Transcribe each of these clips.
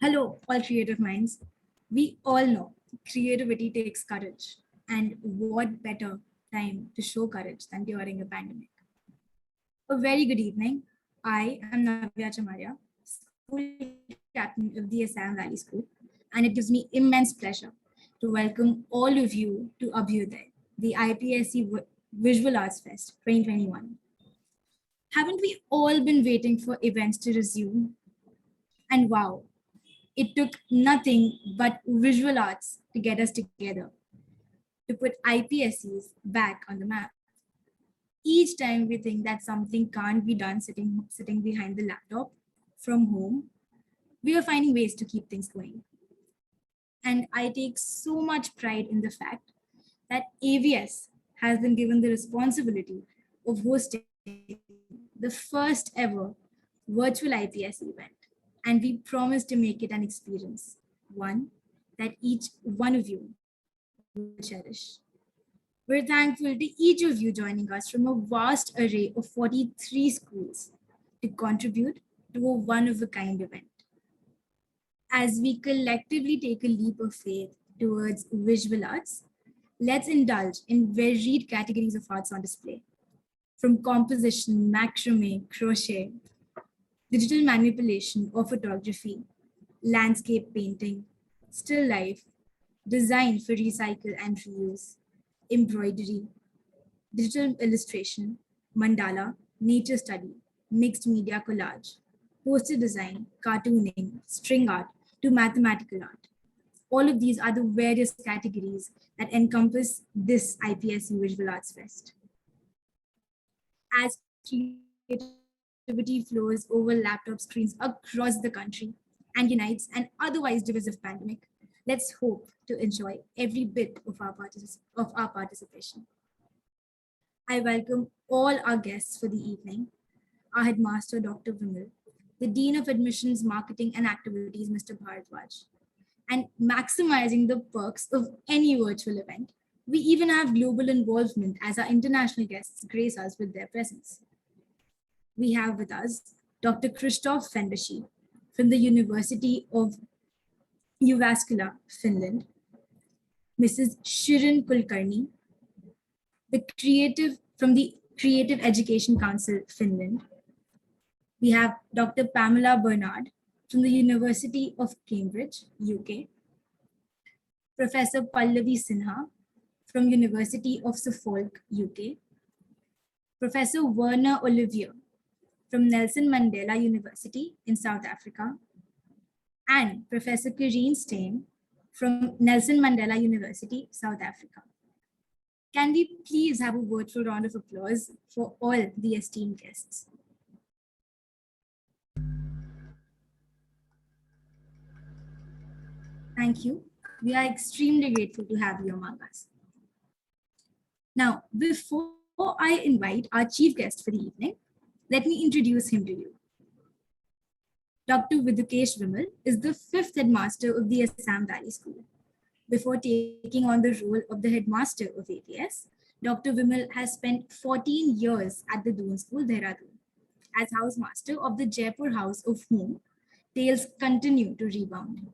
Hello, all creative minds. We all know creativity takes courage. And what better time to show courage than during a pandemic? A very good evening. I am Navya Chamaria, school captain of the Assam Valley School, and it gives me immense pleasure to welcome all of you to Abhyudaya, the IPSC Visual Arts Fest 2021. Haven't we all been waiting for events to resume? And wow, it took nothing but visual arts to get us together, to put IPSCs back on the map. Each time we think that something can't be done sitting behind the laptop from home, we are finding ways to keep things going. And I take so much pride in the fact that AVS has been given the responsibility of hosting the first ever virtual IPSC event. And we promise to make it an experience, one that each one of you will cherish. We're thankful to each of you joining us from a vast array of 43 schools to contribute to a one-of-a-kind event. As we collectively take a leap of faith towards visual arts, let's indulge in varied categories of arts on display, from composition, macrame, crochet, digital manipulation or photography, landscape painting, still life, design for recycle and reuse, embroidery, digital illustration, mandala, nature study, mixed media collage, poster design, cartooning, string art, to mathematical art. All of these are the various categories that encompass this IPSC Visual Arts Fest. As creativity flows over laptop screens across the country and unites an otherwise divisive pandemic, let's hope to enjoy every bit of our participation. I welcome all our guests for the evening, our headmaster, Dr. Vimal, the Dean of Admissions, Marketing and Activities, Mr. Bharadwaj, and maximizing the perks of any virtual event. We even have global involvement as our international guests grace us with their presence. We have with us Dr. Kristóf Fenyvesi from the University of Jyväskylä, Finland, Mrs. Shirin Kulkarni, from the Creative Education Council, Finland. We have Dr. Pamela Burnard from the University of Cambridge, UK, Professor Pallawi Sinha from University of Suffolk, UK, Professor Werner Olivier from Nelson Mandela University in South Africa, and Professor Carine Steyn from Nelson Mandela University, South Africa. Can we please have a virtual round of applause for all the esteemed guests? Thank you. We are extremely grateful to have you among us. Now, before I invite our chief guest for the evening, let me introduce him to you. Dr. Vidhukesh Vimal is the 5th headmaster of the Assam Valley School. Before taking on the role of the headmaster of APS, Dr. Vimal has spent 14 years at the Doon School, Dehradun, as housemaster of the Jaipur house of whom tales continue to rebound.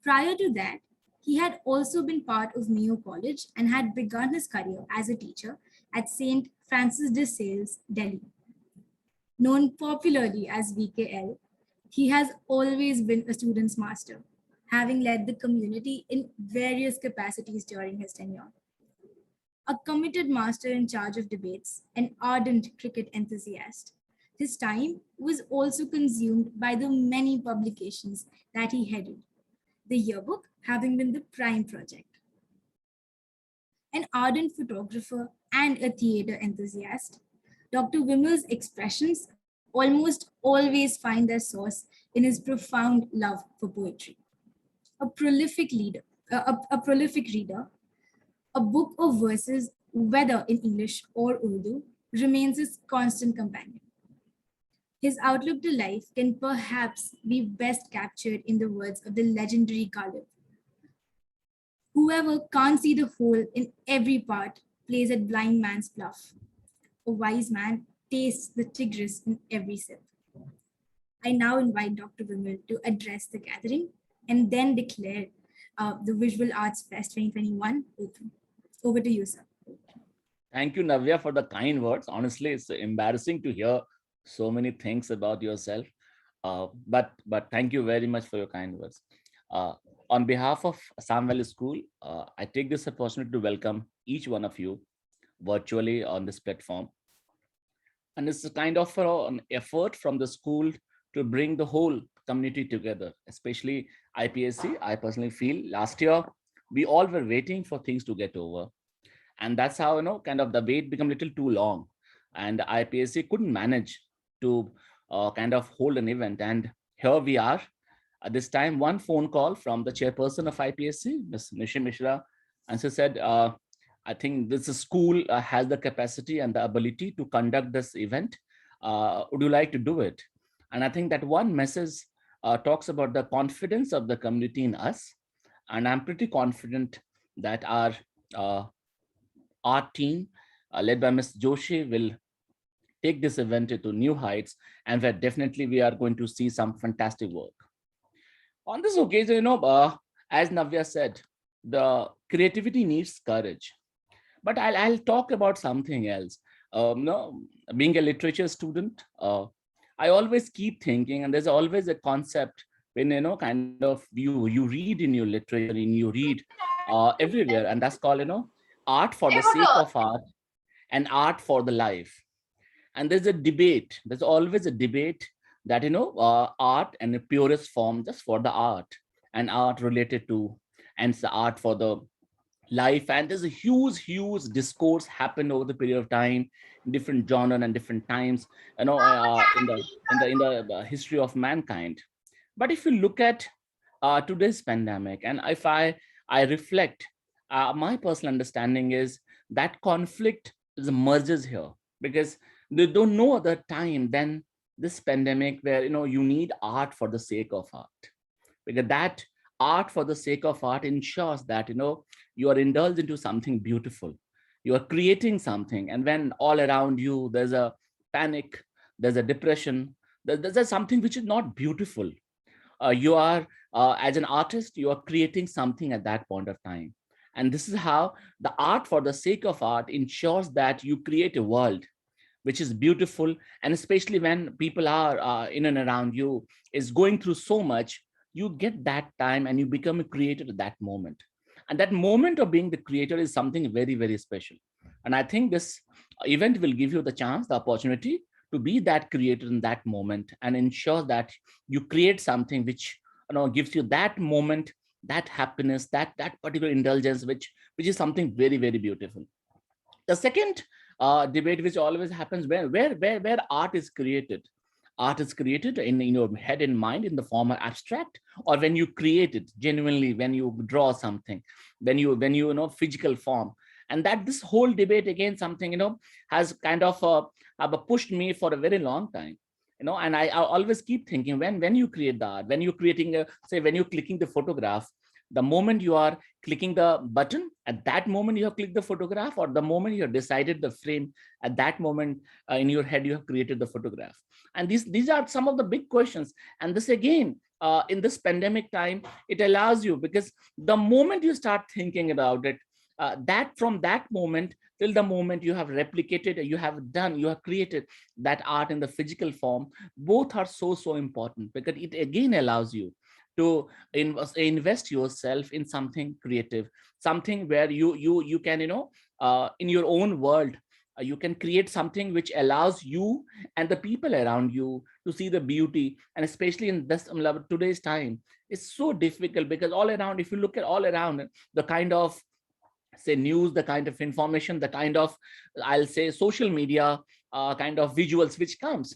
Prior to that, he had also been part of Mayo College and had begun his career as a teacher at St. Francis de Sales, Delhi. Known popularly as VKL, he has always been a student's master, having led the community in various capacities during his tenure. A committed master in charge of debates, an ardent cricket enthusiast, his time was also consumed by the many publications that he headed, the yearbook having been the prime project. An ardent photographer and a theatre enthusiast, Dr. Vimal's expressions almost always find their source in his profound love for poetry. A prolific reader, a book of verses, whether in English or Urdu, remains his constant companion. His outlook to life can perhaps be best captured in the words of the legendary Ghalib. Whoever can't see the whole in every part plays at blind man's bluff. A wise man tastes the Tigris in every sip. I now invite Dr. Vimal to address the gathering and then declare the Visual Arts Fest 2021 open. Over to you, sir. Thank you, Navya, for the kind words. Honestly, it's embarrassing to hear so many things about yourself. But thank you very much for your kind words. Uh, on behalf of Assam Valley School, I take this opportunity to welcome each one of you virtually on this platform. And it's a kind of an effort from the school to bring the whole community together, especially IPSC. I personally feel last year we all were waiting for things to get over, and that's how kind of the wait become a little too long, and IPSC couldn't manage to kind of hold an event. And here we are at this time, one phone call from the chairperson of IPSC, Ms. Nishi Mishra, and she said, I think this school has the capacity and the ability to conduct this event. Would you like to do it? And I think that one message talks about the confidence of the community in us. And I'm pretty confident that uh, our team, led by Ms. Joshi, will take this event to new heights, and where definitely we are going to see some fantastic work. On this occasion, as Navya said, the creativity needs courage. But I'll talk about something else. Being a literature student, I always keep thinking, and there's always a concept when kind of you read in your literature, and you read everywhere, and that's called art for the sake of art and art for the life. And there's a debate. There's always a debate that art and the purest form just for the art, and art related to, and the art for the life. And there's a huge discourse happened over the period of time in different genre and different times, in the history of mankind. But if you look at today's pandemic, and if I reflect, my personal understanding is that conflict is emerges here, because they don't know other time than this pandemic, where you need art for the sake of art, because that art for the sake of art ensures that you are indulged into something beautiful, you are creating something. And when all around you there's a panic, there's a depression, there's something which is not beautiful, you are as an artist, you are creating something at that point of time. And this is how the art for the sake of art ensures that you create a world which is beautiful. And especially when people are in and around you is going through so much, you get that time and you become a creator at that moment. And that moment of being the creator is something very special. And I think this event will give you the chance, the opportunity to be that creator in that moment, and ensure that you create something which gives you that moment, that happiness, that particular indulgence, which is something very beautiful. The second debate which always happens, where art is created. Art is created in your head and mind in the form of abstract, or when you create it genuinely, when you draw something, when you physical form. And that this whole debate again something has kind of pushed me for a very long time. And I always keep thinking, when you create the art, when you're creating say when you're clicking the photograph, the moment you are clicking the button, at that moment you have clicked the photograph, or the moment you have decided the frame, at that moment in your head you have created the photograph. And these are some of the big questions. And this again, in this pandemic time, it allows you, because the moment you start thinking about it, that from that moment till the moment you have replicated, you have created that art in the physical form, both are so important, because it again allows you to invest yourself in something creative, something where you can in your own world, you can create something which allows you and the people around you to see the beauty. And especially in this today's time, it's so difficult, because all around, if you look at all around, the kind of say news, the kind of information, the kind of, I'll say, social media kind of visuals which comes,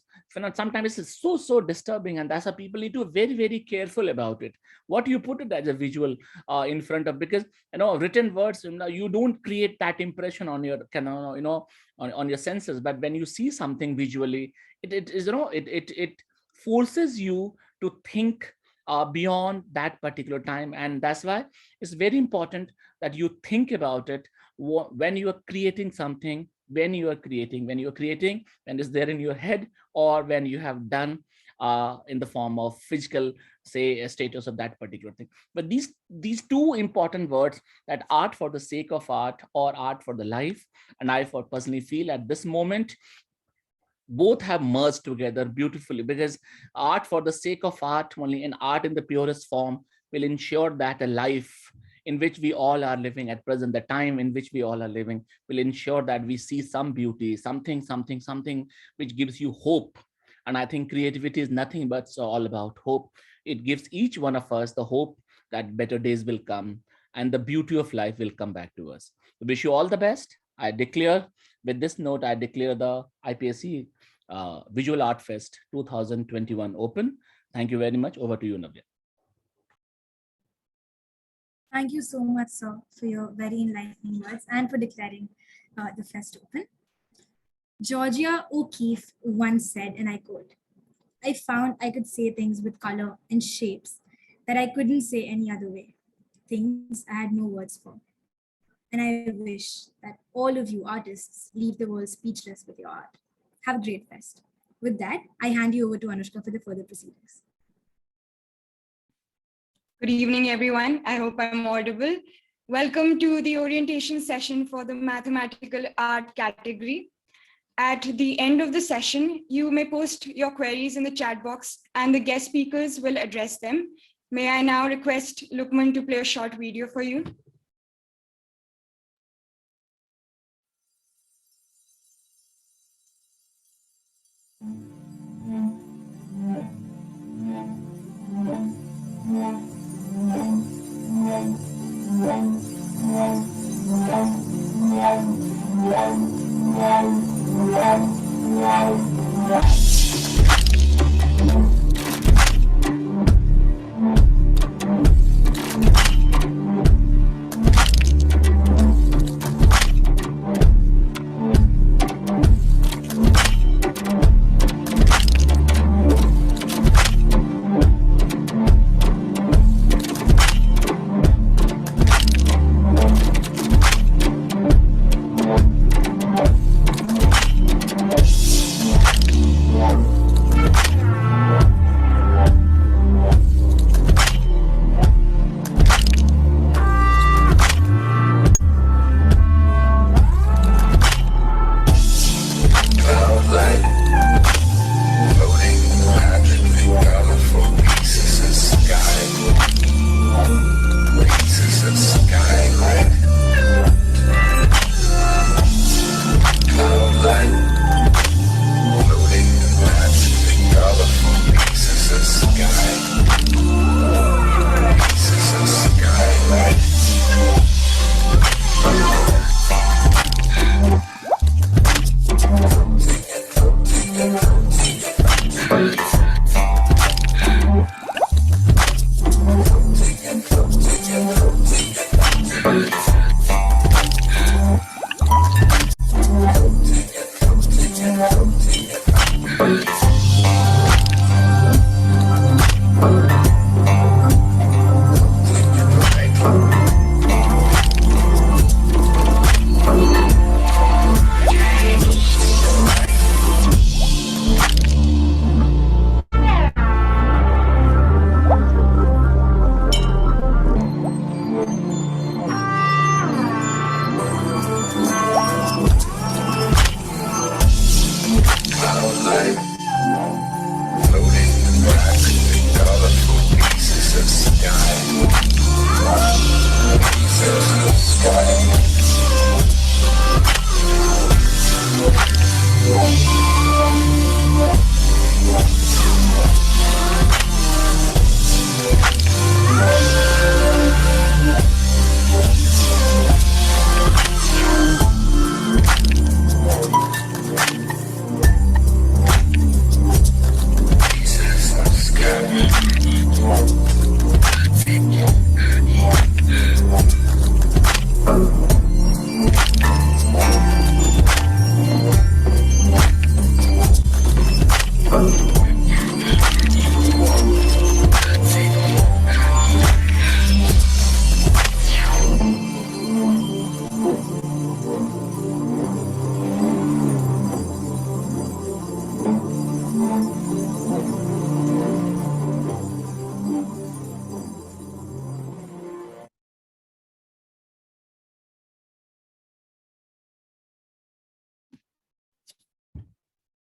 sometimes it's so disturbing. And that's why people need to be very careful about it, what you put it as a visual in front of, because written words, you don't create that impression on your on your senses. But when you see something visually, it is it forces you to think beyond that particular time. And that's why it's very important that you think about it when you are creating something, when you're creating, when it's there in your head, or when you have done in the form of physical, say, a status of that particular thing. But these two important words, that art for the sake of art or art for the life, and I for personally feel at this moment, both have merged together beautifully, because art for the sake of art only, and art in the purest form, will ensure that a life in which we all are living at present, the time in which we all are living, will ensure that we see some beauty, something which gives you hope. And I think creativity is nothing but all about hope. It gives each one of us the hope that better days will come and the beauty of life will come back to us. Wish you all the best. I declare, with this note, I declare the IPSC Visual Art Fest 2021 open. Thank you very much. Over to you, Navya. Thank you so much, sir, for your very enlightening words and for declaring the fest open. Georgia O'Keeffe once said, and I quote, "I found I could say things with color and shapes that I couldn't say any other way, things I had no words for. And I wish that all of you artists leave the world speechless with your art. Have a great fest." With that, I hand you over to Anushka for the further proceedings. Good evening, everyone. I hope I'm audible. Welcome to the orientation session for the mathematical art category. At the end of the session, you may post your queries in the chat box and the guest speakers will address them. May I now request Lukman to play a short video for you?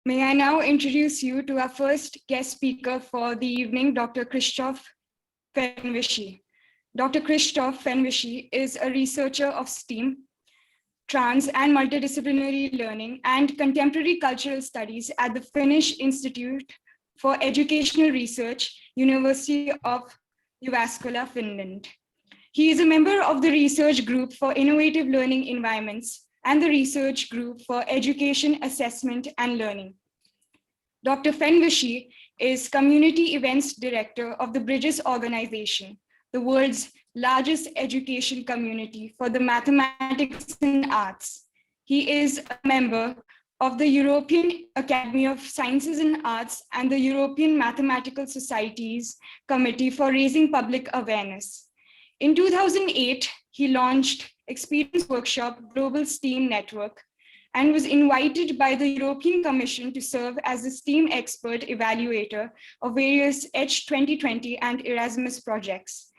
May I now introduce you to our first guest speaker for the evening, Dr. Kristóf Fenyvesi. Dr. Kristóf Fenyvesi is a researcher of STEAM, trans and multidisciplinary learning and contemporary cultural studies at the Finnish Institute for Educational Research, University of Jyväskylä, Finland. He is a member of the research group for innovative learning environments and the research group for education assessment and learning. Dr. Fenyvesi is Community Events Director of the Bridges Organization, the world's largest education community for the mathematics and arts. He is a member of the European Academy of Sciences and Arts and the European Mathematical Society's Committee for Raising Public Awareness. In 2008, he launched Experience Workshop Global STEAM Network and was invited by the European Commission to serve as the STEAM expert evaluator of various EDGE 2020 and Erasmus projects.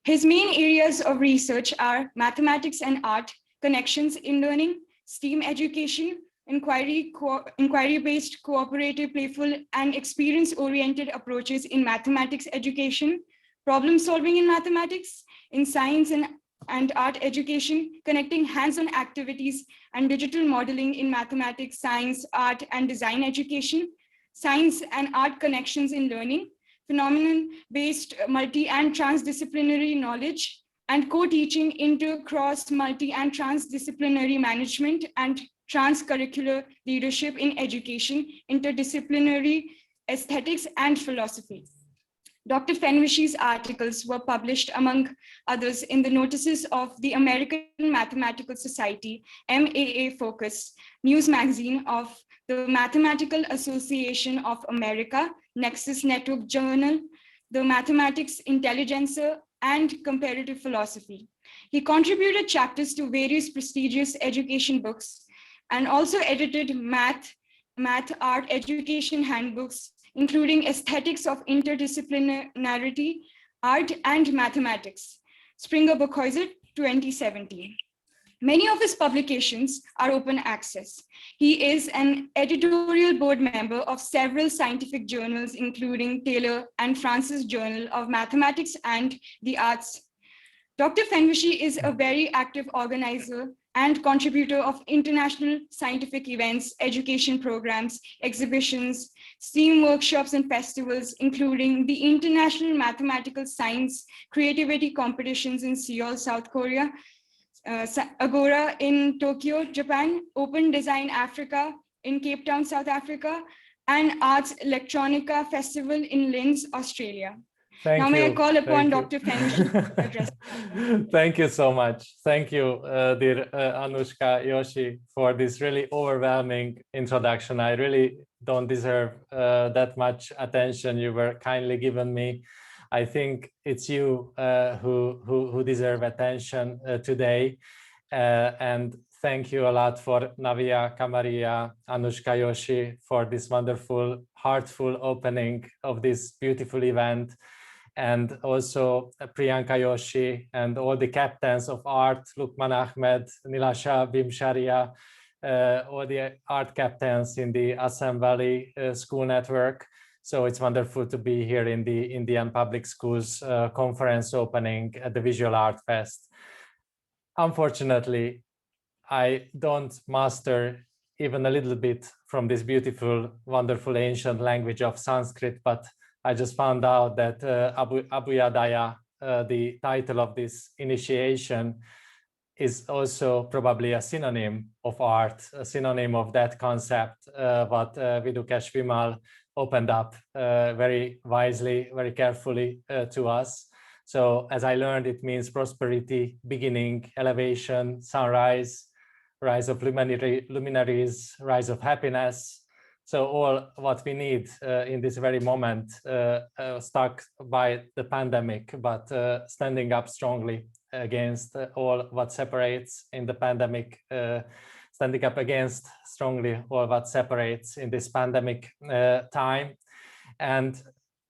His main areas of research are mathematics and art, connections in learning, STEAM education, inquiry-based, cooperative, playful, and experience-oriented approaches in mathematics education, problem solving in mathematics, in science and art education, connecting hands-on activities and digital modeling in mathematics, science, art, and design education, science and art connections in learning, phenomenon-based multi and transdisciplinary knowledge, and co-teaching into cross, multi, and transdisciplinary management and transcurricular leadership in education, interdisciplinary aesthetics, and philosophy. Dr. Fenyvesi's articles were published, among others, in the notices of the American Mathematical Society, MAA Focus, news magazine of the Mathematical Association of America, Nexus Network Journal, the Mathematics Intelligencer, and Comparative Philosophy. He contributed chapters to various prestigious education books and also edited math art education handbooks, including Aesthetics of Interdisciplinarity, Art and Mathematics, Springer Buchhäuser, 2017. Many of his publications are open access. He is an editorial board member of several scientific journals, including Taylor and Francis Journal of Mathematics and the Arts. Dr. Fenyvesi is a very active organizer and contributor of international scientific events, education programs, exhibitions, STEAM workshops and festivals, including the International Mathematical Science Creativity Competitions in Seoul, South Korea, Agora in Tokyo, Japan, Open Design Africa in Cape Town, South Africa, and Arts Electronica Festival in Linz, Australia. Thank you. May I call upon Dr. Fenyvesi to address. Thank you so much. Thank you, dear Anushka Yoshi, for this really overwhelming introduction. I really don't deserve that much attention you were kindly given me. I think it's you who deserve attention today. And thank you a lot for Navia, Kamaria, Anushka Yoshi for this wonderful, heartful opening of this beautiful event. And also Priyanka Yoshi and all the captains of art, Lukman Ahmed, Nilasha Bimsharia, all the art captains in the Assam Valley School network. So it's wonderful to be here in the Indian Public Schools conference opening at the Visual Arts Fest. Unfortunately, I don't master even a little bit from this beautiful, wonderful ancient language of Sanskrit, but I just found out that Abhyudaya, the title of this initiation, is also probably a synonym of art, a synonym of that concept, what Vidhukesh Vimal opened up very wisely, very carefully to us. So as I learned, it means prosperity, beginning, elevation, sunrise, rise of luminaries, rise of happiness. So all what we need in this very moment, stuck by the pandemic, but standing up strongly against all what separates in the pandemic, standing up against strongly all what separates in this pandemic time. And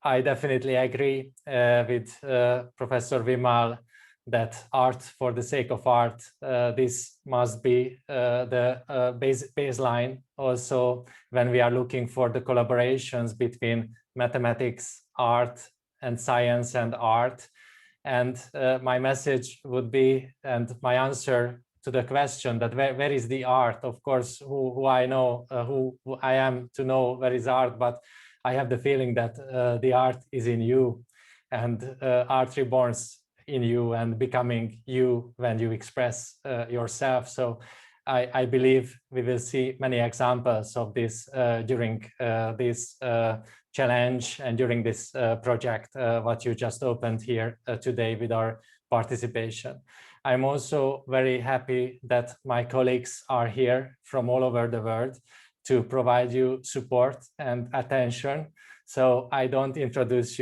I definitely agree with Professor Vimal that art for the sake of art, this must be the baseline also when we are looking for the collaborations between mathematics, art, and science and art. And my message would be, and my answer to the question that where is the art? Of course, who I know, who I am to know where is art, but I have the feeling that the art is in you, and art reborns in you and becoming you when you express yourself. So I believe we will see many examples of this during this challenge and during this project, what you just opened here today with our participation. I'm also very happy that my colleagues are here from all over the world to provide you support and attention. So I don't introduce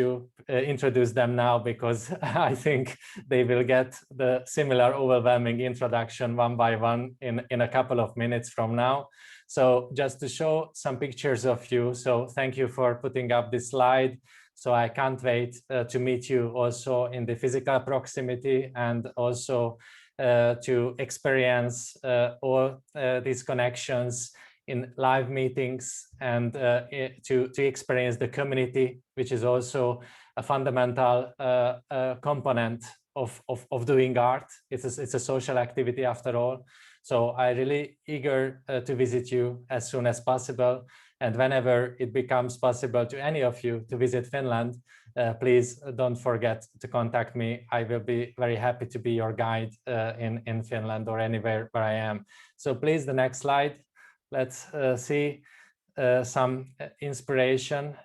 them now, because I think they will get the similar overwhelming introduction one by one in a couple of minutes from now. So just to show some pictures of you. So thank you for putting up this slide. So I can't wait to meet you also in the physical proximity, and also to experience all these connections in live meetings, and to experience the community, which is also a fundamental component of doing art. It's a social activity after all. So I'm really eager to visit you as soon as possible. And whenever it becomes possible to any of you to visit Finland, please don't forget to contact me. I will be very happy to be your guide in Finland or anywhere where I am. So please, the next slide. Let's see some inspiration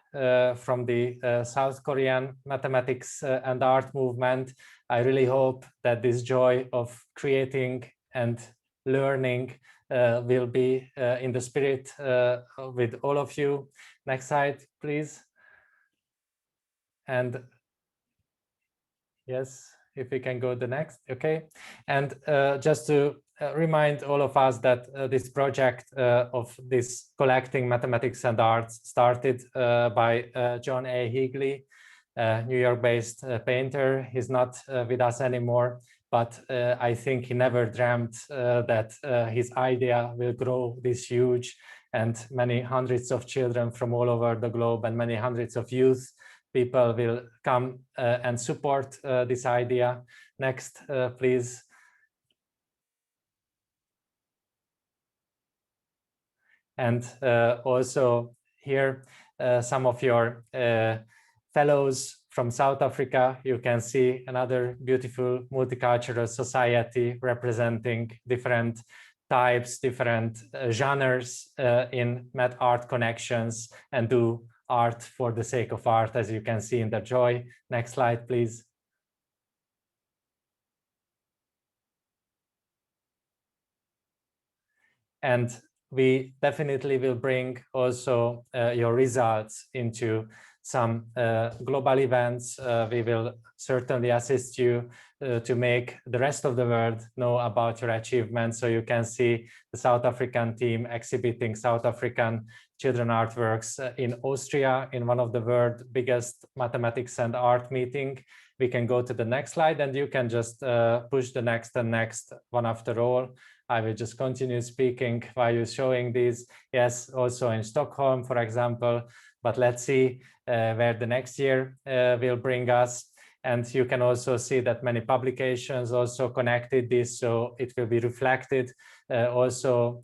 from the South Korean mathematics and art movement. I really hope that this joy of creating and learning will be in the spirit with all of you. Next slide, please. And yes, if we can go the next, okay. And just to remind all of us that this project of this collecting mathematics and arts started by John A. Higley, New York-based painter. He's not with us anymore, but I think he never dreamt that his idea will grow this huge, and many hundreds of children from all over the globe and many hundreds of youth people will come and support this idea. Next, please. And also here, some of your fellows from South Africa. You can see another beautiful multicultural society representing different types, different genres in Met Art Connections, and do art for the sake of art, as you can see in the joy. Next slide, please. And we definitely will bring also your results into some global events. We will certainly assist you to make the rest of the world know about your achievements. So you can see the South African team exhibiting South African children artworks in Austria in one of the world's biggest mathematics and art meeting. We can go to the next slide, and you can just push the next and next one after all. I will just continue speaking while you're showing these. Yes, also in Stockholm, for example, but let's see where the next year will bring us. And you can also see that many publications also connected this, so it will be reflected also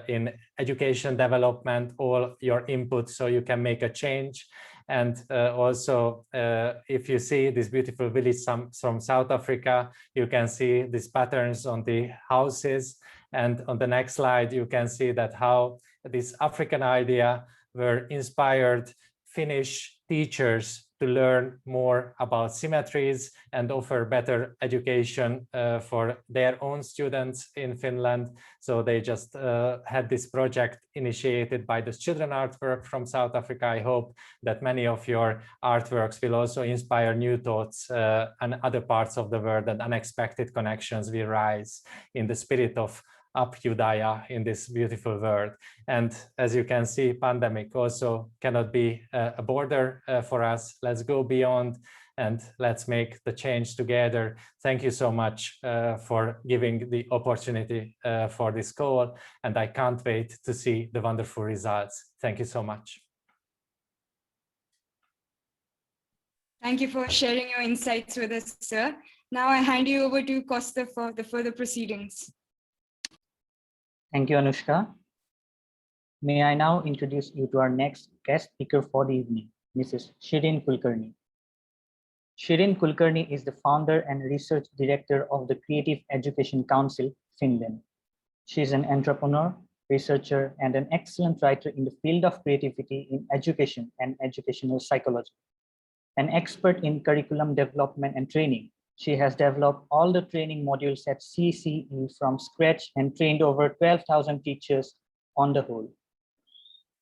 in education development, all your input, so you can make a change. And also, if you see this beautiful village from South Africa, you can see these patterns on the houses. And on the next slide, you can see that how this African idea were inspired Finnish teachers to learn more about symmetries and offer better education for their own students in Finland. So they just had this project initiated by the children artwork from South Africa. I hope that many of your artworks will also inspire new thoughts and other parts of the world, and unexpected connections will rise in the spirit of Abhyudaya in this beautiful world. And as you can see, pandemic also cannot be a border for us. Let's go beyond and let's make the change together. Thank you so much for giving the opportunity for this call, and I can't wait to see the wonderful results. Thank you so much. Thank you for sharing your insights with us, sir. Now I hand you over to Costa for the further proceedings. Thank you, Anushka. May I now introduce you to our next guest speaker for the evening, Mrs. Shirin Kulkarni. Shirin Kulkarni is the founder and research director of the Creative Education Council, Finland. She is an entrepreneur, researcher, and an excellent writer in the field of creativity in education and educational psychology. An expert in curriculum development and training, she has developed all the training modules at CCE from scratch and trained over 12,000 teachers on the whole.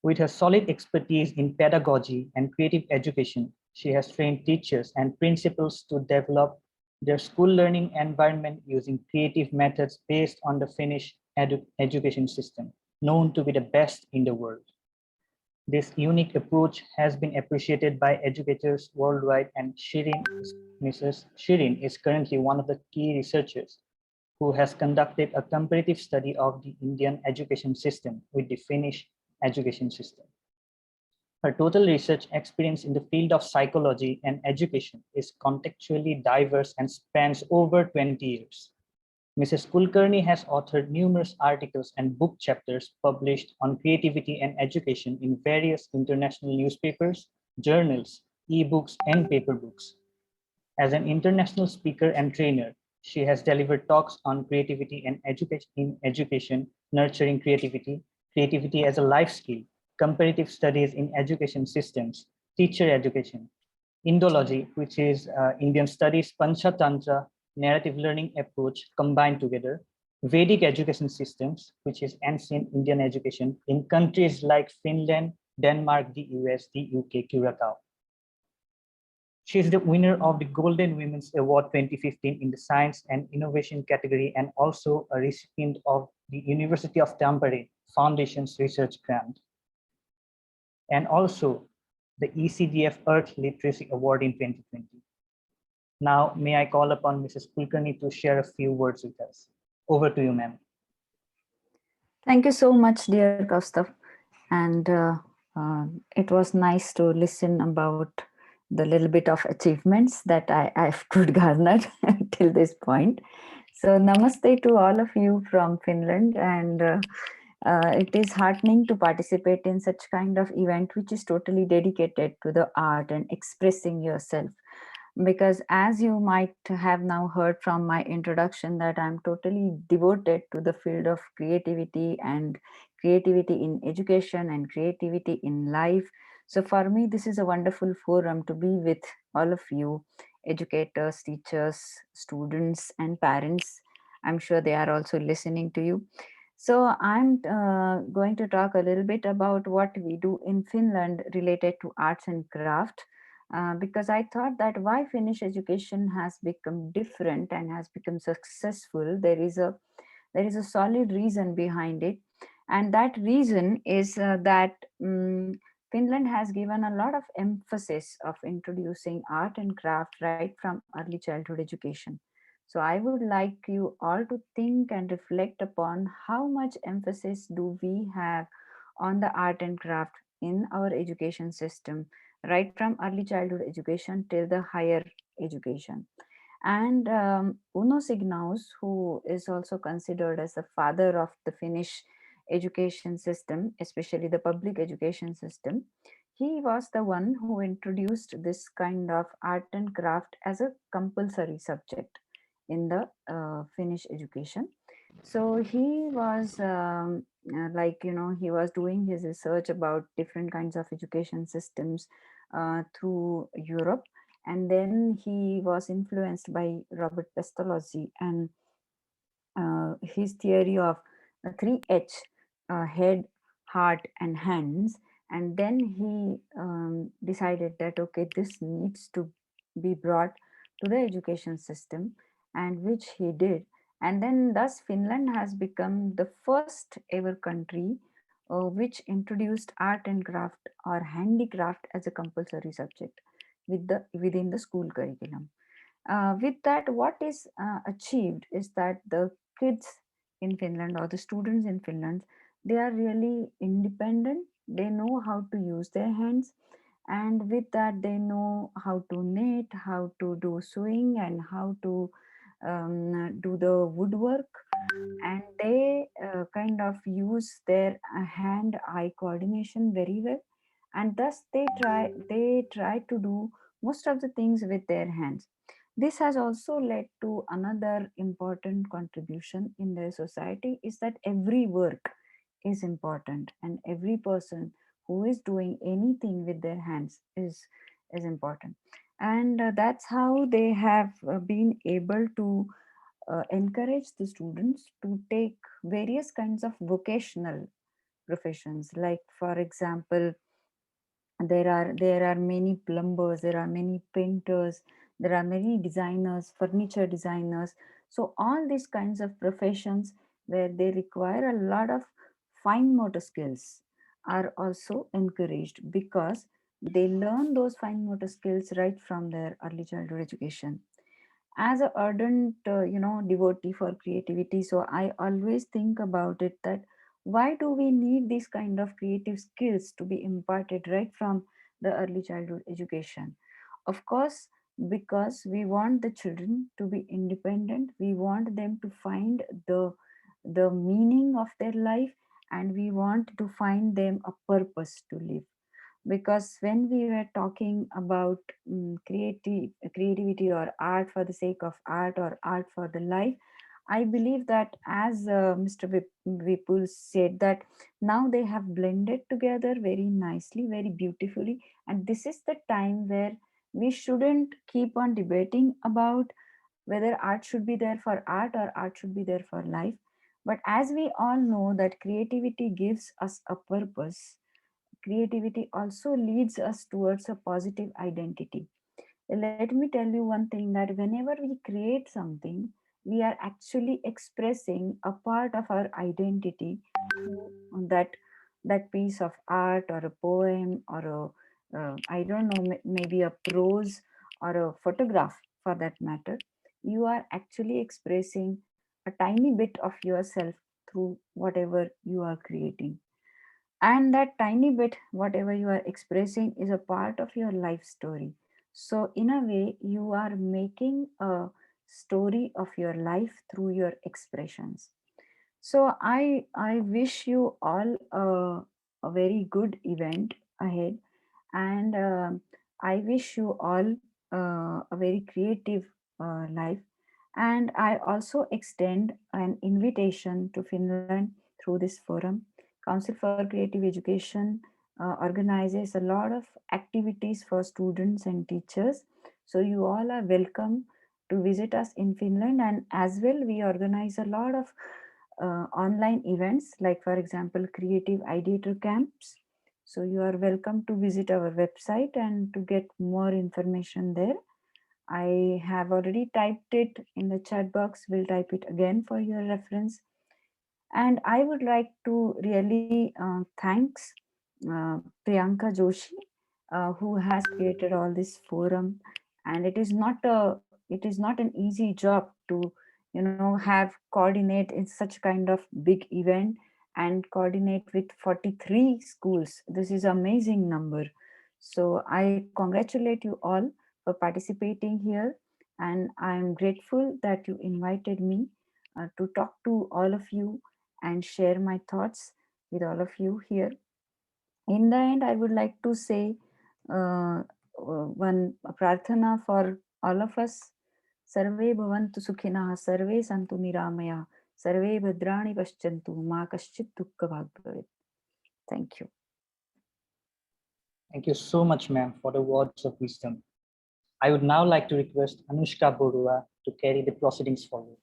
With her solid expertise in pedagogy and creative education, she has trained teachers and principals to develop their school learning environment using creative methods based on the Finnish education system, known to be the best in the world. This unique approach has been appreciated by educators worldwide, and Mrs. Shirin is currently one of the key researchers who has conducted a comparative study of the Indian education system with the Finnish education system. Her total research experience in the field of psychology and education is contextually diverse and spans over 20 years. Mrs. Kulkarni has authored numerous articles and book chapters published on creativity and education in various international newspapers, journals, ebooks, and paper books. As an international speaker and trainer, she has delivered talks on creativity and education, nurturing creativity, creativity as a life skill, comparative studies in education systems, teacher education, Indology, which is Indian studies, Panchatantra, narrative learning approach combined together, Vedic education systems, which is ancient Indian education in countries like Finland, Denmark, the US, the UK, Curacao. She is the winner of the Golden Women's Award 2015 in the Science and Innovation category, and also a recipient of the University of Tampere Foundation's Research Grant, and also the ECDF Earth Literacy Award in 2020. Now, may I call upon Mrs. Kulkarni to share a few words with us. Over to you, ma'am. Thank you so much, dear Kristóf. And it was nice to listen about the little bit of achievements that I've could garner till this point. So namaste to all of you from Finland. And it is heartening to participate in such kind of event, which is totally dedicated to the art and expressing yourself. Because as you might have now heard from my introduction, that I'm totally devoted to the field of creativity and creativity in education and creativity in life. So for me, this is a wonderful forum to be with all of you, educators, teachers, students, and parents. I'm sure they are also listening to you. So I'm going to talk a little bit about what we do in Finland related to arts and craft. Because I thought that why Finnish education has become different and has become successful, there is a solid reason behind it, and that reason is that Finland has given a lot of emphasis of introducing art and craft right from early childhood education. So I would like you all to think and reflect upon how much emphasis do we have on the art and craft in our education system, right from early childhood education till the higher education. And Uno Signaus, who is also considered as the father of the Finnish education system, especially the public education system, he was the one who introduced this kind of art and craft as a compulsory subject in the Finnish education. So he was he was doing his research about different kinds of education systems through Europe, and then he was influenced by Robert Pestalozzi and his theory of 3H, head, heart, and hands. And then he decided that, okay, this needs to be brought to the education system, and which he did. And then thus Finland has become the first ever country which introduced art and craft or handicraft as a compulsory subject. within the school curriculum. With that, what is achieved is that the kids in Finland, or the students in Finland, they are really independent. They know how to use their hands, and with that they know how to knit, how to do sewing, and how to do the woodwork, and they kind of use their hand-eye coordination very well, and thus they try to do most of the things with their hands. This has also led to another important contribution in their society, is that every work is important, and every person who is doing anything with their hands is important. And that's how they have been able to encourage the students to take various kinds of vocational professions. Like, for example, there are many plumbers, there are many painters, there are many designers, furniture designers. So all these kinds of professions where they require a lot of fine motor skills are also encouraged, because they learn those fine motor skills right from their early childhood education. As a ardent devotee for creativity, so I always think about it, that why do we need these kind of creative skills to be imparted right from the early childhood education? Of course, because we want the children to be independent, we want them to find the meaning of their life, and we want to find them a purpose to live. Because when we were talking about creativity or art for the sake of art, or art for the life, I believe that, as Mr. Vipul said, that now they have blended together very nicely, very beautifully, and this is the time where we shouldn't keep on debating about whether art should be there for art or art should be there for life. But as we all know that creativity gives us a purpose, creativity also leads us towards a positive identity. Let me tell you one thing, that whenever we create something, we are actually expressing a part of our identity through that piece of art, or a poem, or I don't know, maybe a prose or a photograph for that matter. You are actually expressing a tiny bit of yourself through whatever you are creating. And that tiny bit, whatever you are expressing, is a part of your life story. So in a way, you are making a story of your life through your expressions. So I wish you all a very good event ahead, and I wish you all a very creative life. And I also extend an invitation to Finland through this forum. Council for Creative Education organizes a lot of activities for students and teachers. So you all are welcome to visit us in Finland, and as well we organize a lot of online events, like, for example, creative ideator camps. So you are welcome to visit our website and to get more information there. I have already typed it in the chat box. We'll type it again for your reference. And I would like to really thanks Priyanka Joshi, who has created all this forum. And it is not an easy job to have coordinate in such kind of big event, and coordinate with 43 schools. This is amazing number. So I congratulate you all for participating here, and I'm grateful that you invited me to talk to all of you and share my thoughts with all of you here. In the end, I would like to say one prarthana for all of us. Sarve bhavantu sukhinah, sarve santu niramaya, sarve bhadrani paschantu, ma kaschit dukkha bhag bhavet. Thank you. Thank you so much, ma'am, for the words of wisdom. I would now like to request Anushka Borua to carry the proceedings forward.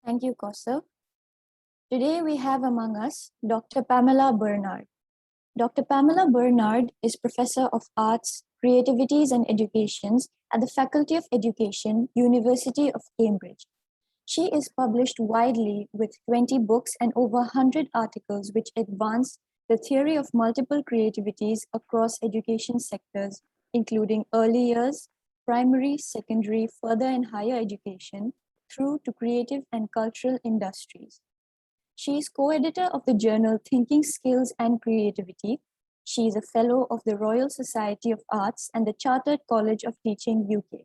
Thank you, Kaustav. Today we have among us Dr. Pamela Burnard. Dr. Pamela Burnard is Professor of Arts, Creativities and Educations at the Faculty of Education, University of Cambridge. She is published widely with 20 books and over 100 articles which advance the theory of multiple creativities across education sectors, including early years, primary, secondary, further and higher education, through to creative and cultural industries. She is co-editor of the journal Thinking Skills and Creativity. She is a fellow of the Royal Society of Arts and the Chartered College of Teaching, UK.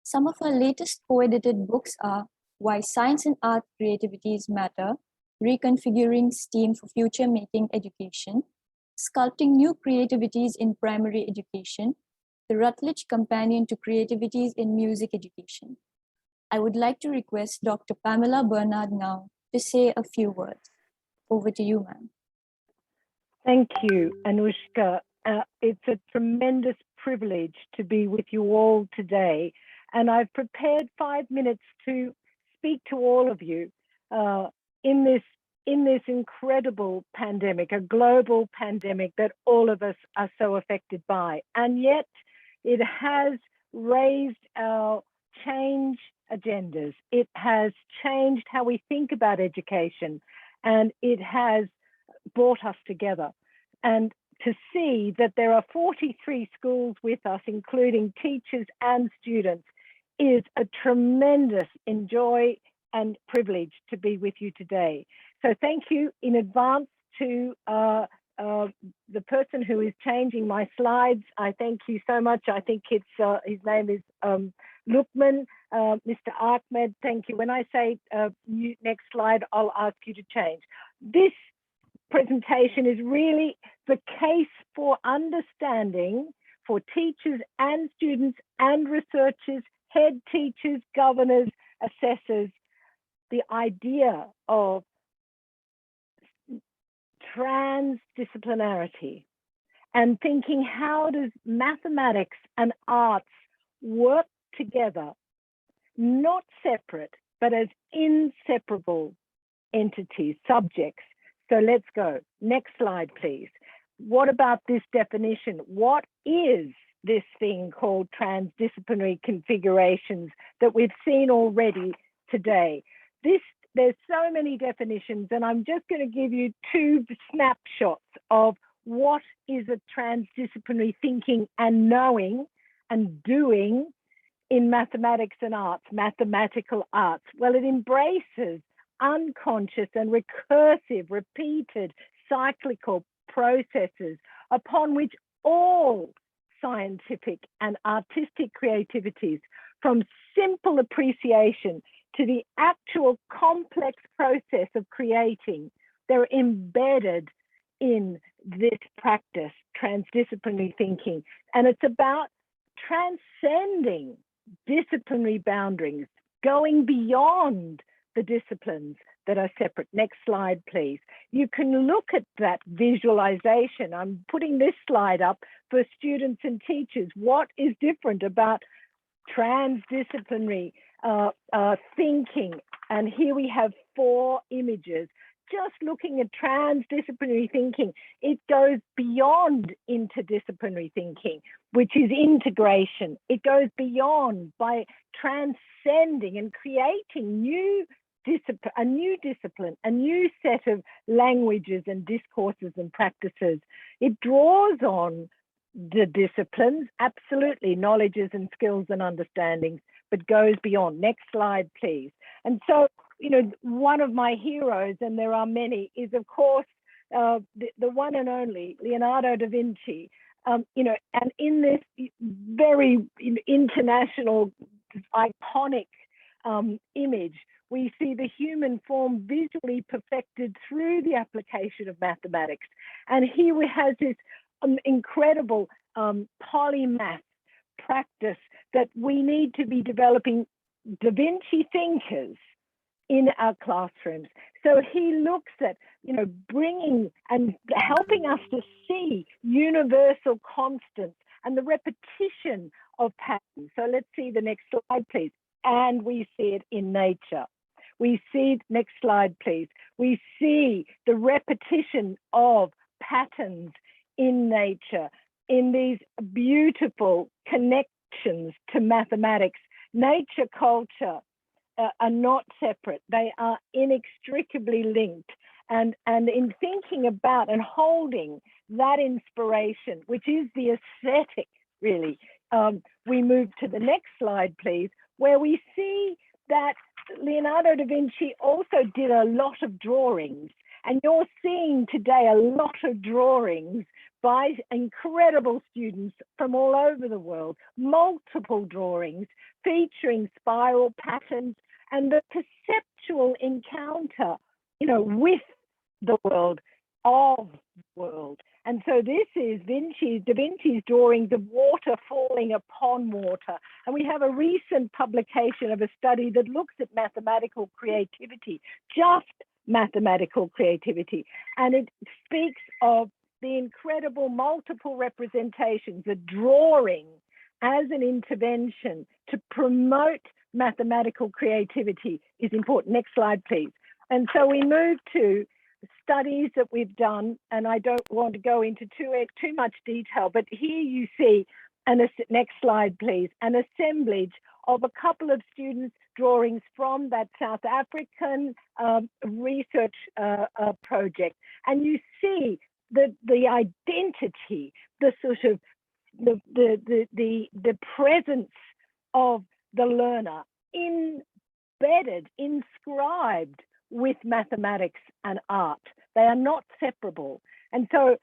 Some of her latest co-edited books are Why Science and Art Creativities Matter, Reconfiguring STEAM for Future Making Education, Sculpting New Creativities in Primary Education, the Rutledge Companion to Creativities in Music Education. I would like to request Dr. Pamela Burnard now to say a few words. Over to you, ma'am. Thank you, Anushka. It's a tremendous privilege to be with you all today. And I've prepared 5 minutes to speak to all of you in this incredible pandemic, a global pandemic that all of us are so affected by. And yet it has raised our change agendas. It has changed how we think about education, and it has brought us together. And to see that there are 43 schools with us, including teachers and students, is a tremendous joy and privilege to be with you today. So thank you in advance to the person who is changing my slides. I thank you so much. I think it's his name is Lukman, Mr. Ahmed. Thank you. When I say next slide, I'll ask you to change. This presentation is really the case for understanding for teachers and students and researchers, head teachers, governors, assessors, the idea of transdisciplinarity and thinking, how does mathematics and arts work together, not separate, but as inseparable entities, subjects. So let's go. Next slide, please. What about this definition? What is this thing called transdisciplinary configurations that we've seen already today? There's so many definitions, and I'm just going to give you 2 snapshots of what is a transdisciplinary thinking and knowing and doing in mathematics and arts, mathematical arts. Well, it embraces unconscious and recursive, repeated, cyclical processes upon which all scientific and artistic creativities, from simple appreciation to the actual complex process of creating, they're embedded in this practice, transdisciplinary thinking. And it's about transcending disciplinary boundaries, going beyond the disciplines that are separate. Next slide, please. You can look at that visualization. I'm putting this slide up for students and teachers. What is different about transdisciplinary thinking? And here we have 4 images. Just looking at transdisciplinary thinking, it goes beyond interdisciplinary thinking, which is integration. It goes beyond by transcending and creating a new discipline, a new set of languages and discourses and practices. It draws on the disciplines, absolutely, knowledges and skills and understandings, but goes beyond. Next slide, please. And so, you know, one of my heroes, and there are many, is of course the one and only Leonardo da Vinci. You know, and in this very international, iconic image, we see the human form visually perfected through the application of mathematics. And here we have this incredible polymath practice that we need to be developing Da Vinci thinkers in our classrooms. So he looks at, you know, bringing and helping us to see universal constants and the repetition of patterns. So let's see the next slide, please. And we see it in nature. We see, next slide, please. We see the repetition of patterns in nature, in these beautiful connections to mathematics. Nature, culture are not separate. They are inextricably linked. And in thinking about and holding that inspiration, which is the aesthetic, really, we move to the next slide, please, where we see that Leonardo da Vinci also did a lot of drawings. And you're seeing today a lot of drawings by incredible students from all over the world, multiple drawings featuring spiral patterns and the perceptual encounter, with the world, of the world. And so this is Da Vinci's drawings of water falling upon water. And we have a recent publication of a study that looks at mathematical creativity, just mathematical creativity. And it speaks of the incredible multiple representations, the drawing as an intervention to promote mathematical creativity is important. Next slide, please. And so we move to studies that we've done, and I don't want to go into too much detail, but here you see, next slide, please, an assemblage of a couple of students' drawings from that South African research project. And you see the identity, the sort of the presence of the learner embedded, inscribed with mathematics and art. They are not separable. And so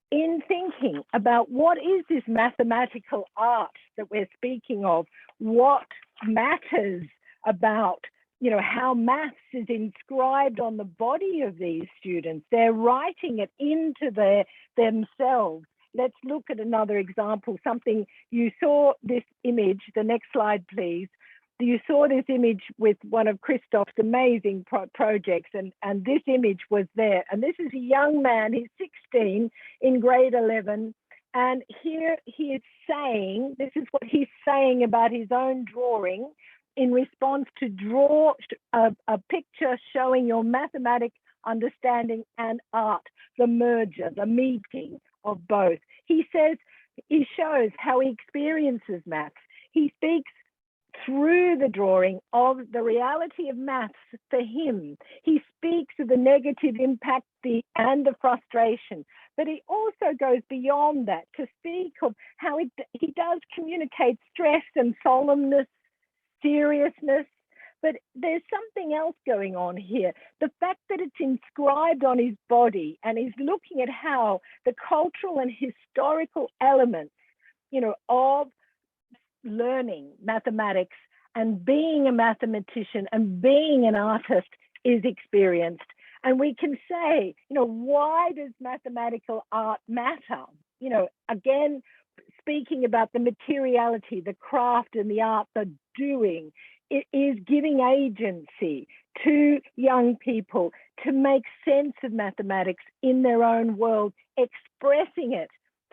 in thinking about what is this mathematical art that we're speaking of, what matters about, how maths is inscribed on the body of these students, they're writing it into themselves. Let's look at another example, something you saw this image, the next slide, please. You saw this image with one of Kristóf's amazing projects, and this image was there. And this is a young man, he's 16 in grade 11. And here he is saying, this is what he's saying about his own drawing in response to draw a picture showing your mathematic understanding and art, the merger, the meeting of both. He shows how he experiences maths. He speaks through the drawing of the reality of maths for him. He speaks of the negative impact and the frustration, but he also goes beyond that to speak of how he does communicate stress and solemnness, seriousness, but there's something else going on here. The fact that it's inscribed on his body, and he's looking at how the cultural and historical elements, of learning mathematics and being a mathematician and being an artist is experienced. And we can say, why does mathematical art matter? Again, speaking about the materiality, the craft and the art, the doing, it is giving agency to young people to make sense of mathematics in their own world, expressing it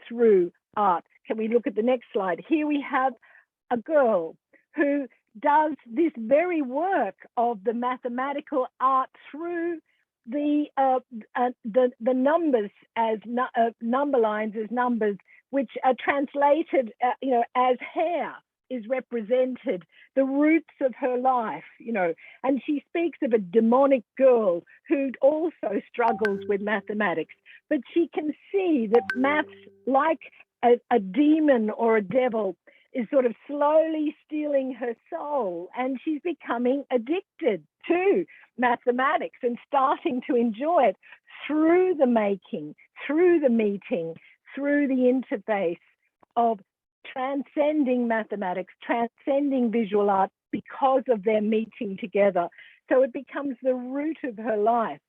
through art. Can we look at the next slide? Here we have a girl who does this very work of the mathematical art through the numbers as number lines as numbers, which are translated, as hair is represented, the roots of her life, and she speaks of a demonic girl who also struggles with mathematics, but she can see that maths, like a demon or a devil, is sort of slowly stealing her soul, and she's becoming addicted to mathematics and starting to enjoy it through the making, through the meeting, through the interface of transcending mathematics, transcending visual art because of their meeting together. So it becomes the root of her life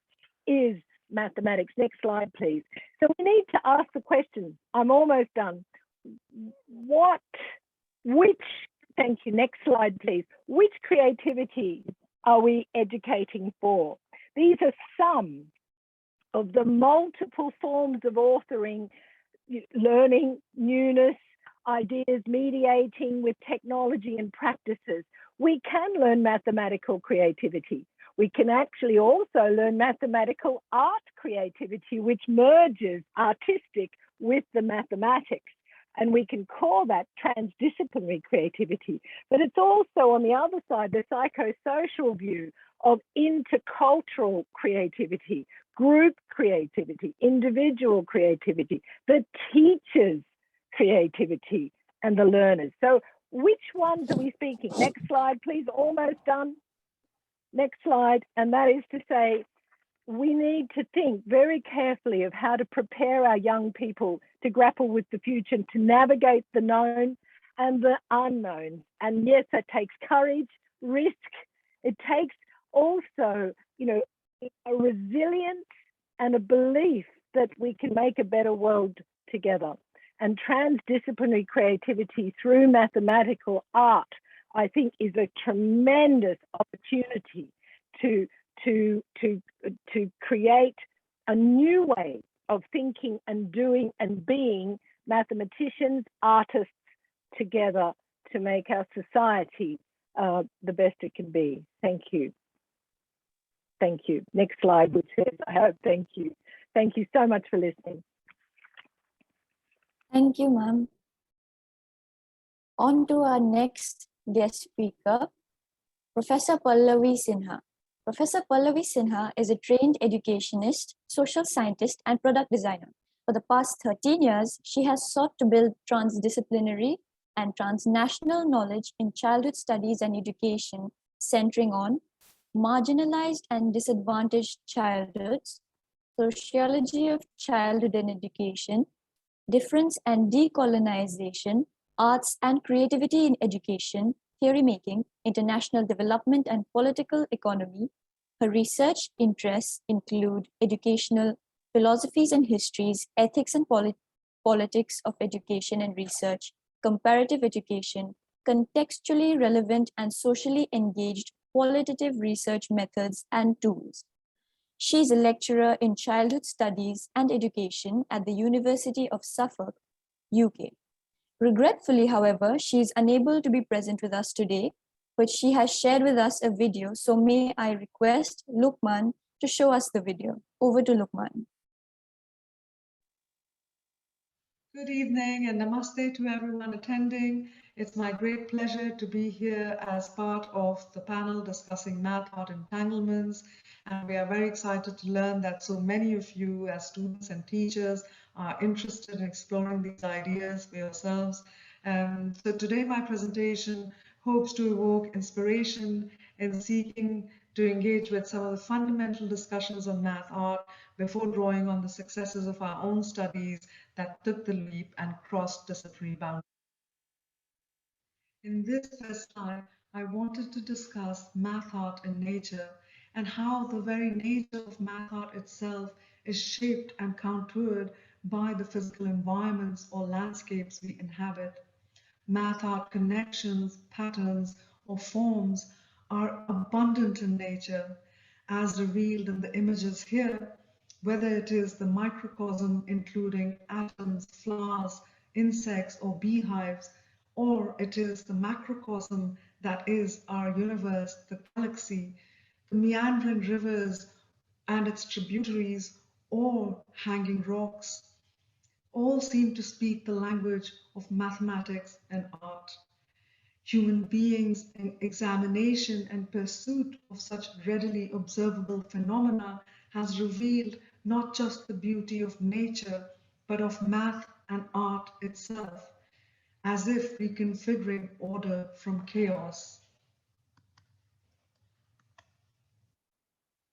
is mathematics. Next slide, please. So we need to ask the question, I'm almost done. Thank you, next slide, please. Which creativity are we educating for? These are some of the multiple forms of authoring, learning, newness, ideas, mediating with technology and practices. We can learn mathematical creativity. We can actually also learn mathematical art creativity, which merges artistic with the mathematics. And we can call that transdisciplinary creativity. But it's also, on the other side, the psychosocial view of intercultural creativity, group creativity, individual creativity, the teachers' creativity, and the learners. So which ones are we speaking? Next slide, please. Almost done. Next slide. And that is to say, we need to think very carefully of how to prepare our young people to grapple with the future, to navigate the known and the unknown. And yes, that takes courage, risk. It takes also, you know, a resilience and a belief that we can make a better world together. And transdisciplinary creativity through mathematical art, I think, is a tremendous opportunity to create a new way of thinking and doing and being mathematicians, artists together to make our society the best it can be. Thank you. Thank you. Next slide, which says, I hope, thank you. Thank you so much for listening. Thank you, ma'am. On to our next guest speaker, Professor Pallawi Sinha. Professor Pallawi Sinha is a trained educationist, social scientist, and product designer. For the past 13 years, she has sought to build transdisciplinary and transnational knowledge in childhood studies and education, centering on marginalized and disadvantaged childhoods, sociology of childhood and education, difference and decolonization, arts and creativity in education, theory making, international development and political economy. Her research interests include educational philosophies and histories, ethics and politics of education and research, comparative education, contextually relevant and socially engaged qualitative research methods and tools. She is a lecturer in childhood studies and education at the University of Suffolk, UK. Regretfully, however, she is unable to be present with us today, but she has shared with us a video, so may I request Lukman to show us the video. Over to Lukman. Good evening and namaste to everyone attending. It's my great pleasure to be here as part of the panel discussing math art entanglements. And we are very excited to learn that so many of you as students and teachers are interested in exploring these ideas for yourselves. So today my presentation hopes to evoke inspiration in seeking to engage with some of the fundamental discussions on math art before drawing on the successes of our own studies that took the leap and crossed disciplinary boundaries. In this first slide, I wanted to discuss math art and nature and how the very nature of math art itself is shaped and contoured by the physical environments or landscapes we inhabit. Math art connections, patterns, or forms are abundant in nature, as revealed in the images here, whether it is the microcosm including atoms, flowers, insects, or beehives, or it is the macrocosm that is our universe, the galaxy, the meandering rivers and its tributaries, or hanging rocks, all seem to speak the language of mathematics and art. Human beings in examination and pursuit of such readily observable phenomena has revealed not just the beauty of nature, but of math and art itself, as if reconfiguring order from chaos.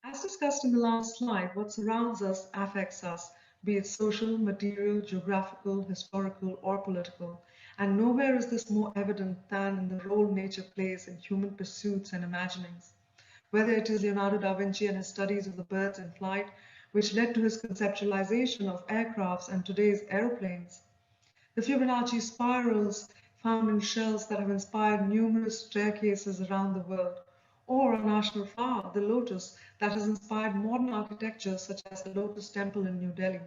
As discussed in the last slide, what surrounds us affects us, be it social, material, geographical, historical, or political. And nowhere is this more evident than in the role nature plays in human pursuits and imaginings. Whether it is Leonardo da Vinci and his studies of the birds in flight, which led to his conceptualization of aircrafts and today's aeroplanes, the Fibonacci spirals found in shells that have inspired numerous staircases around the world, or a national flower, the lotus, that has inspired modern architecture such as the Lotus Temple in New Delhi.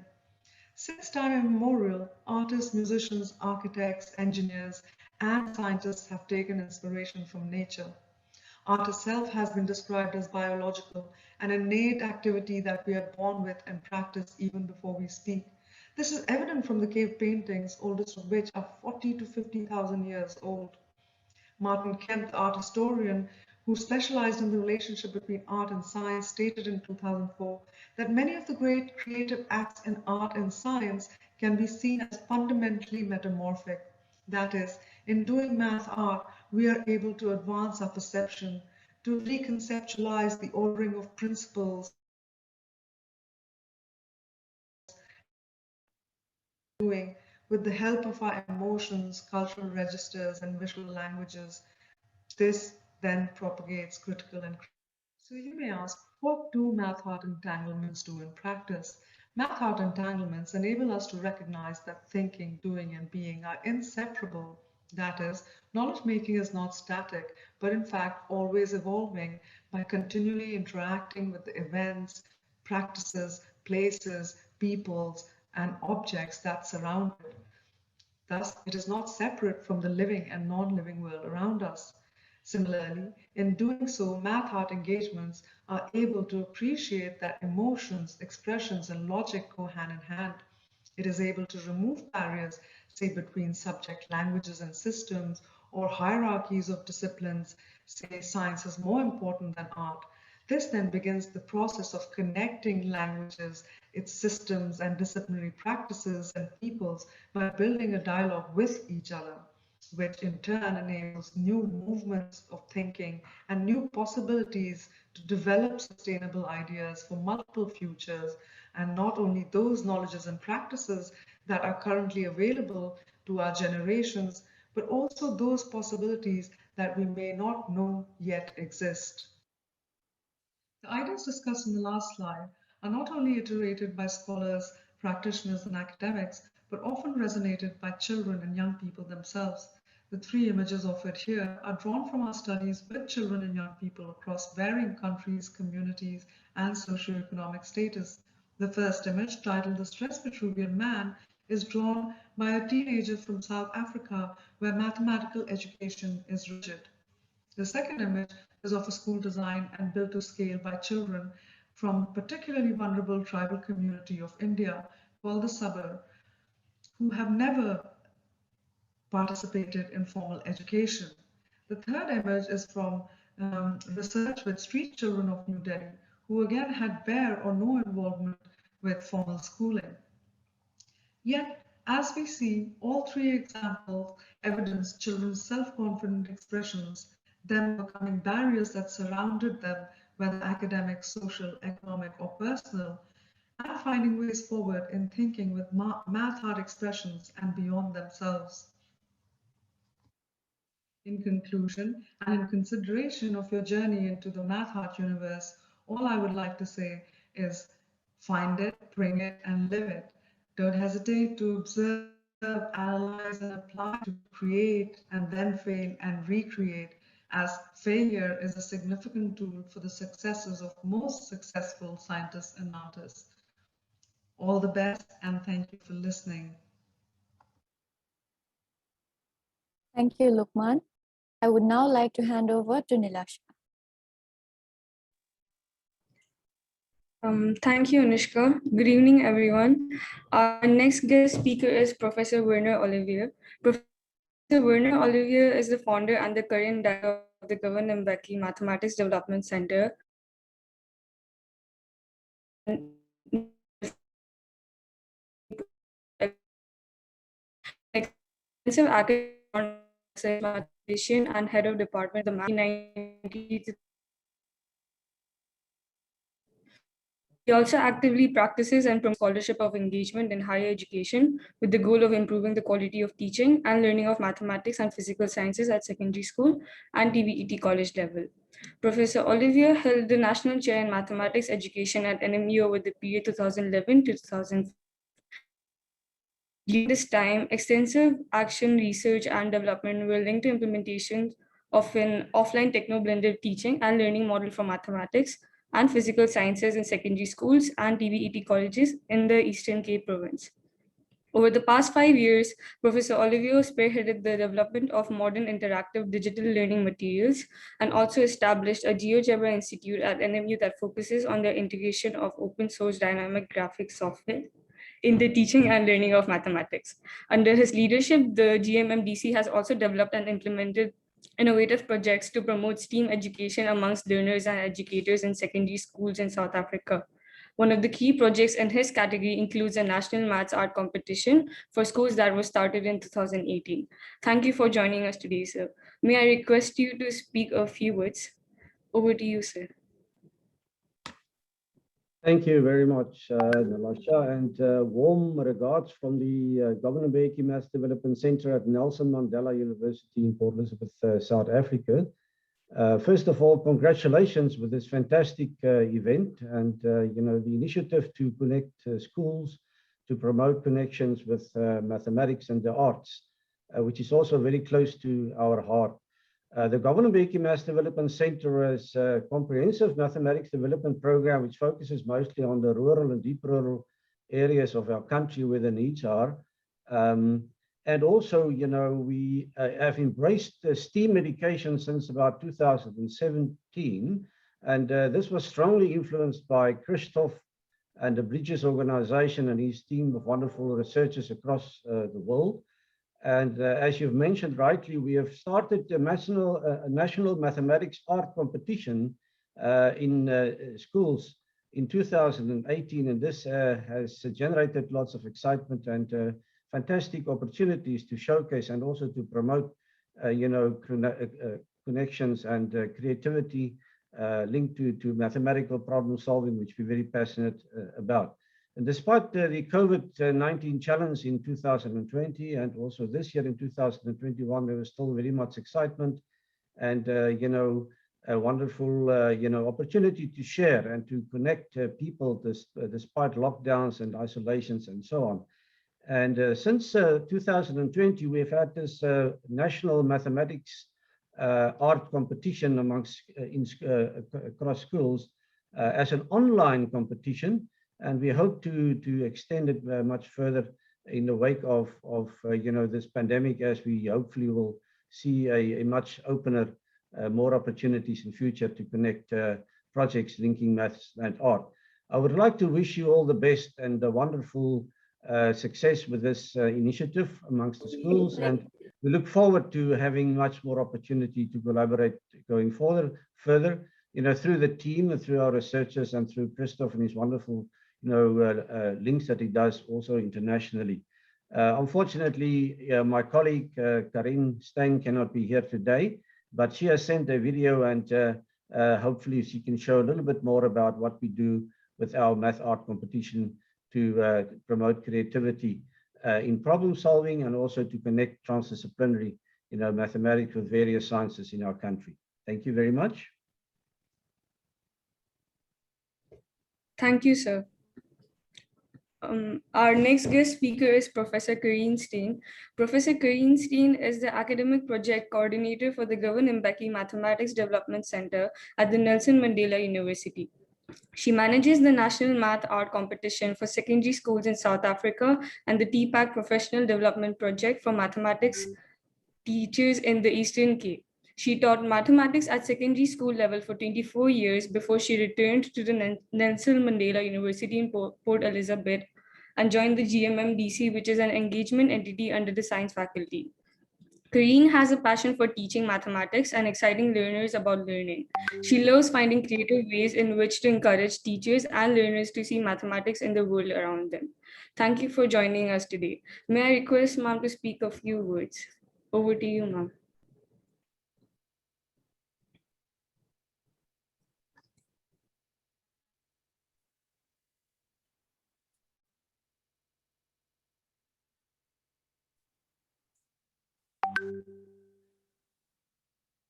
Since time immemorial, artists, musicians, architects, engineers, and scientists have taken inspiration from nature. Art itself has been described as biological, an innate activity that we are born with and practice even before we speak. This is evident from the cave paintings, oldest of which are 40 to 50,000 years old. Martin Kemp, the art historian, who specialized in the relationship between art and science, stated in 2004 that many of the great creative acts in art and science can be seen as fundamentally metamorphic. That is, in doing math art, we are able to advance our perception, to reconceptualize the ordering of principles, doing with the help of our emotions, cultural registers, and visual languages. This then propagates critical and so you may ask, what do math art entanglements do in practice? Math art entanglements enable us to recognize that thinking, doing, and being are inseparable. That is, knowledge making is not static, but in fact always evolving by continually interacting with the events, practices, places, peoples, and objects that surround it. Thus, it is not separate from the living and non-living world around us. Similarly, in doing so, math art engagements are able to appreciate that emotions, expressions, and logic go hand in hand. It is able to remove barriers, say between subject languages and systems, or hierarchies of disciplines, say science is more important than art. This then begins the process of connecting languages, its systems and disciplinary practices and peoples by building a dialogue with each other, which in turn enables new movements of thinking and new possibilities to develop sustainable ideas for multiple futures, and not only those knowledges and practices that are currently available to our generations, but also those possibilities that we may not know yet exist. The ideas discussed in the last slide are not only iterated by scholars, practitioners, and academics, but often resonated by children and young people themselves. The three images offered here are drawn from our studies with children and young people across varying countries, communities, and socioeconomic status. The first image, titled The Stress Vitruvian Man, is drawn by a teenager from South Africa where mathematical education is rigid. The second image is of a school designed and built to scale by children from a particularly vulnerable tribal community of India called the suburb, who have never participated in formal education. The third image is from research with street children of New Delhi, who again had bare or no involvement with formal schooling. Yet, as we see, all three examples evidence children's self-confident expressions, them overcoming barriers that surrounded them, whether academic, social, economic, or personal, and finding ways forward in thinking with math art expressions and beyond themselves. In conclusion, and in consideration of your journey into the math art universe, all I would like to say is find it, bring it, and live it. Don't hesitate to observe, analyze, and apply to create and then fail and recreate, as failure is a significant tool for the successes of most successful scientists and artists. All the best, and thank you for listening. Thank you, Lukman. I would now like to hand over to Nilasha. Thank you, Anushka. Good evening, everyone. Our next guest speaker is Professor Werner Olivier. Professor Werner Olivier is the founder and the current director of the Governor Mbeki Mathematics Development Center. Extensive academic mathematician and head of department of the 1990s. He also actively practices and promotes scholarship of engagement in higher education with the goal of improving the quality of teaching and learning of mathematics and physical sciences at secondary school and TVET college level. Professor Olivier held the National Chair in Mathematics Education at NMU over the period 2011 to 2015. During this time, extensive action, research, and development were linked to implementation of an offline techno-blended teaching and learning model for mathematics and physical sciences in secondary schools and TVET colleges in the Eastern Cape province. Over the past 5 years, Professor Olivier spearheaded the development of modern interactive digital learning materials and also established a GeoGebra Institute at NMU that focuses on the integration of open source dynamic graphics software in the teaching and learning of mathematics. Under his leadership, the GMMDC has also developed and implemented innovative projects to promote STEAM education amongst learners and educators in secondary schools in South Africa. One of the key projects in his category includes a national maths art competition for schools that was started in 2018. Thank you for joining us today, sir. May I request you to speak a few words? Over to you, sir. Thank you very much, Nalasha, and warm regards from the Governor Mbeki Maths Development Center at Nelson Mandela University in Port Elizabeth, South Africa. First of all, congratulations with this fantastic event and the initiative to connect schools to promote connections with mathematics and the arts, which is also very close to our heart. The Governor Mbeki Maths Development Center is a comprehensive mathematics development program which focuses mostly on the rural and deep rural areas of our country where the needs are. And also, we have embraced STEAM education since about 2017. And this was strongly influenced by Kristóf and the Bridges organization and his team of wonderful researchers across the world. And as you've mentioned rightly, we have started a national mathematics art competition in schools in 2018. And this has generated lots of excitement and fantastic opportunities to showcase and also to promote, connections and creativity linked to mathematical problem solving, which we're very passionate about. And despite the COVID-19 challenge in 2020 and also this year in 2021, there was still very much excitement and, a wonderful, opportunity to share and to connect people despite lockdowns and isolations and so on. And since 2020, we've had this national mathematics art competition across schools as an online competition. And we hope to extend it much further in the wake of this pandemic, as we hopefully will see a much opener, more opportunities in future to connect projects linking maths and art. I would like to wish you all the best and a wonderful success with this initiative amongst the schools. And we look forward to having much more opportunity to collaborate going further, through the team and through our researchers and through Kristóf and his wonderful links that he does also internationally. Unfortunately, my colleague Carine Steyn cannot be here today, but she has sent a video and hopefully she can show a little bit more about what we do with our math art competition to promote creativity in problem solving and also to connect transdisciplinary, mathematics with various sciences in our country. Thank you very much. Thank you, sir. Our next guest speaker is Professor Carine Steyn. Professor Carine Steyn is the academic project coordinator for the Governor Mbeki Mathematics Development Center at the Nelson Mandela University. She manages the National Math Art Competition for secondary schools in South Africa and the TPAC Professional Development Project for mathematics teachers in the Eastern Cape. She taught mathematics at secondary school level for 24 years before she returned to the Nelson Mandela University in Port Elizabeth and joined the GMMDC, which is an engagement entity under the science faculty. Carine has a passion for teaching mathematics and exciting learners about learning. She loves finding creative ways in which to encourage teachers and learners to see mathematics in the world around them. Thank you for joining us today. May I request ma'am to speak a few words? Over to you, ma'am.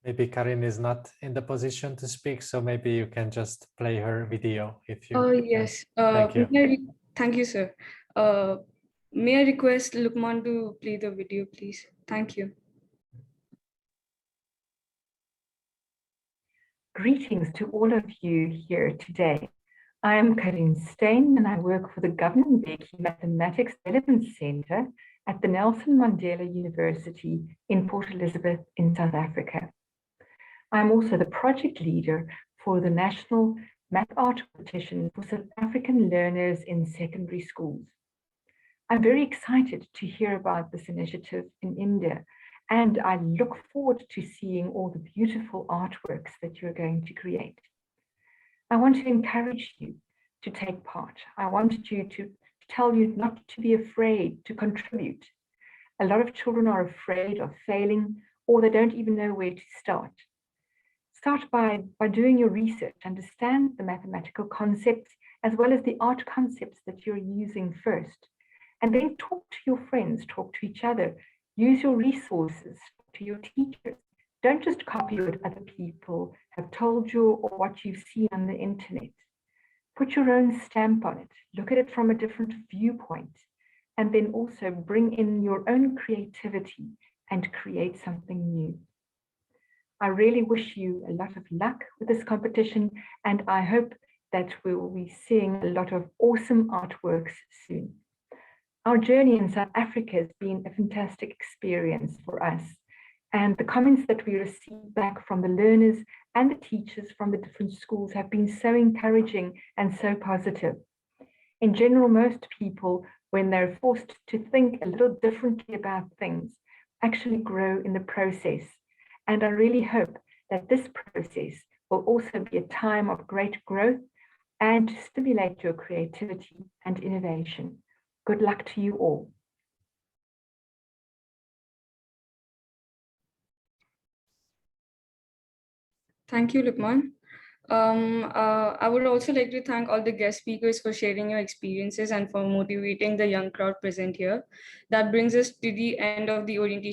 Maybe Carine is not in the position to speak, so maybe you can just play her video if you. Oh, yes. Thank you. Thank you, sir. May I request Lukman to play the video, please? Thank you. Greetings to all of you here today. I am Carine Steyn and I work for the Governor Mbeki Mathematics Development Center at the Nelson Mandela University in Port Elizabeth in South Africa. I'm also the project leader for the National Math Art Competition for South African learners in secondary schools. I'm very excited to hear about this initiative in India And I look forward to seeing all the beautiful artworks that you're going to create. I want to encourage you to take part. I want you to tell you not to be afraid to contribute. A lot of children are afraid of failing, or they don't even know where to start. Start by doing your research, understand the mathematical concepts as well as the art concepts that you're using first. And then talk to your friends, talk to each other, use your resources, to your teachers. Don't just copy what other people have told you or what you've seen on the internet. Put your own stamp on it, look at it from a different viewpoint, and then also bring in your own creativity and create something new. I really wish you a lot of luck with this competition, and I hope that we will be seeing a lot of awesome artworks soon. Our journey in South Africa has been a fantastic experience for us, and the comments that we received back from the learners and the teachers from the different schools have been so encouraging and so positive. In general, most people, when they're forced to think a little differently about things, actually grow in the process. And I really hope that this process will also be a time of great growth and to stimulate your creativity and innovation. Good luck to you all. Thank you, Lukman. I would also like to thank all the guest speakers for sharing your experiences and for motivating the young crowd present here. That brings us to the end of the orientation